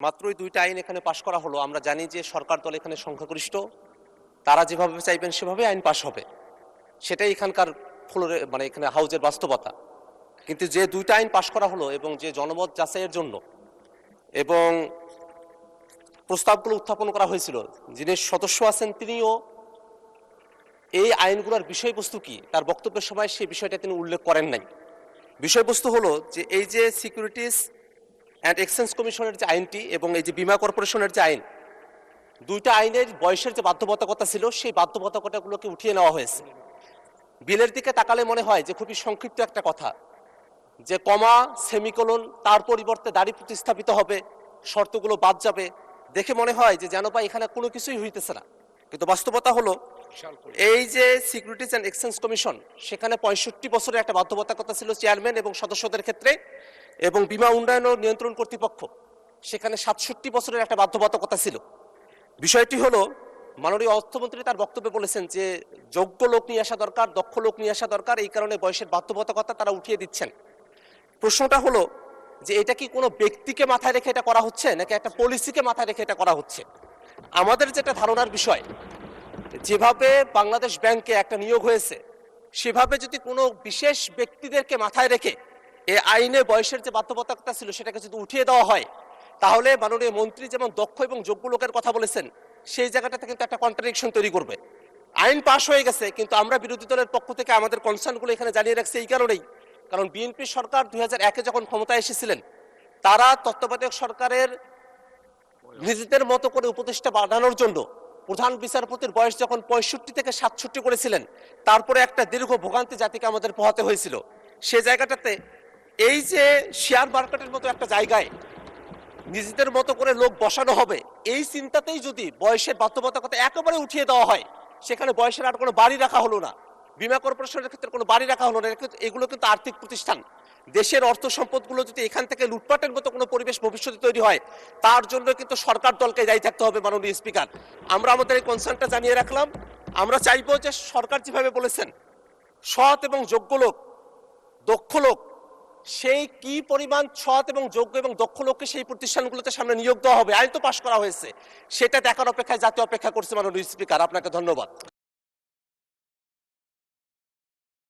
মাত্রই দুইটা আইন এখানে পাশ করা হলো। আমরা জানি যে সরকার দল এখানে সংখ্যাগরিষ্ঠ, তারা যেভাবে চাইবেন সেভাবে আইন পাশ হবে, সেটাই এখানকার ফ্লোরে মানে এখানে হাউজের বাস্তবতা। কিন্তু যে দুইটা আইন পাশ করা হলো এবং যে জনমত যাচাইয়ের জন্য এবং প্রস্তাবগুলো উত্থাপন করা হয়েছিল, যিনি সদস্য আছেন তিনিও এই আইনগুলোর বিষয়বস্তু কি তার বক্তব্যের সময় সেই বিষয়টা তিনি উল্লেখ করেন নাই। বিষয়বস্তু হলো যে এই যে সিকিউরিটিজ অ্যান্ড এক্সচেঞ্জ কমিশনের যে আইনটি এবং এই যে বীমা কর্পোরেশনের যে আইন, দুইটা আইনের বয়সের যে বাধ্যবাধকতা ছিল সেই বাধ্যবাধকতাগুলোকে উঠিয়ে নেওয়া হয়েছে। বিলের দিকে তাকালে মনে হয় যে খুবই সংক্ষিপ্ত একটা কথা, যে কমা সেমিকোলন তার পরিবর্তে দাড়ি প্রতিস্থাপিত হবে, শর্তগুলো বাদ যাবে, দেখে মনে হয় যে যেন বা এখানে কোনো কিছুই হইতেছে না। কিন্তু বাস্তবতা হলো এই যে সিকিউরিটিজ অ্যান্ড এক্সচেঞ্জ কমিশন, সেখানে 65 বছরের একটা বাধ্যবাধকতা ছিল চেয়ারম্যান এবং সদস্যদের ক্ষেত্রে, এবং বীমা উন্নয়ন ও নিয়ন্ত্রণ কর্তৃপক্ষ সেখানে 67 বছরের একটা বাধ্যবাধকতা ছিল। বিষয়টি হলো মাননীয় অর্থমন্ত্রী তার বক্তব্যে বলেছেন যে যোগ্য লোক নিয়ে আসা দরকার, দক্ষ লোক নিয়ে আসা দরকার, এই কারণে বয়সের বাধ্যবাধকতা তারা উঠিয়ে দিচ্ছেন। প্রশ্নটা হলো যে এটা কি কোনো ব্যক্তিকে মাথায় রেখে এটা করা হচ্ছে নাকি একটা পলিসিকে মাথায় রেখে এটা করা হচ্ছে? আমাদের যেটা ধারণার বিষয়, যেভাবে বাংলাদেশ ব্যাংকে একটা নিয়োগ হয়েছে সেভাবে যদি কোনো বিশেষ ব্যক্তিদেরকে মাথায় রেখে এই আইনে বয়সের যে বাধ্যবাধকতা ছিল সেটাকে যদি উঠিয়ে দেওয়া হয়, তাহলে মাননীয় মন্ত্রী যেমন দক্ষ এবং যোগ্য লোকের কথা বলেছেন সেই জায়গাটাতে কিন্তু একটা কন্ট্রাডিকশন তৈরি করবে। আইন পাশ হয়ে গেছে, কিন্তু আমরা বিরোধী দলের পক্ষ থেকে আমাদের কনসার্নগুলো এখানে জানিয়ে রাখছি এই কারণেই, কারণ বিএনপি সরকার 2001-এ যখন ক্ষমতায় এসেছিলেন, তারা তত্ত্বাবধায়ক সরকারের নিজেদের মতো করে উপদেষ্টা বাড়ানোর জন্য প্রধান বিচারপতির বয়স যখন 65 থেকে 67 করেছিলেন, তারপরে একটা দীর্ঘ ভোগান্তি জাতিকে আমাদের পোহাতে হয়েছিল। সে জায়গাটাতে এই যে শেয়ার মার্কেটের মতো একটা জায়গায় নিজেদের মতো করে লোক বসানো হবে, এই চিন্তাতেই যদি বয়সের বাধ্যবাধকতা একেবারে উঠিয়ে দেওয়া হয়, সেখানে বয়সের আর কোনো বাড়ি রাখা হলো না, বীমা কর্পোরেশনের ক্ষেত্রে কোনো বাড়ি রাখা হলো না। এগুলো কিন্তু আর্থিক প্রতিষ্ঠান, দেশের অর্থ সম্পদগুলো যদি এখান থেকে লুটপাটের মতো কোনো পরিবেশ ভবিষ্যতে তৈরি হয়, তার জন্য কিন্তু সরকার দলকে দায়ী থাকতে হবে। মাননীয় স্পিকার, আমরা আমাদের এই কনসার্নটা জানিয়ে রাখলাম। আমরা চাইবো যে সরকার যেভাবে বলেছেন সৎ এবং যোগ্য লোক, দক্ষ লোক, সেই কি পরিমাণ সৎ এবং যোগ্য এবং দক্ষ লোককে সেই প্রতিষ্ঠানগুলোতে সামনে নিয়োগ দেওয়া হবে, আইন তো পাশ করা হয়েছে, সেটা দেখার অপেক্ষায় জাতীয় অপেক্ষা করছে। মাননীয় স্পিকার, আপনাকে ধন্যবাদ।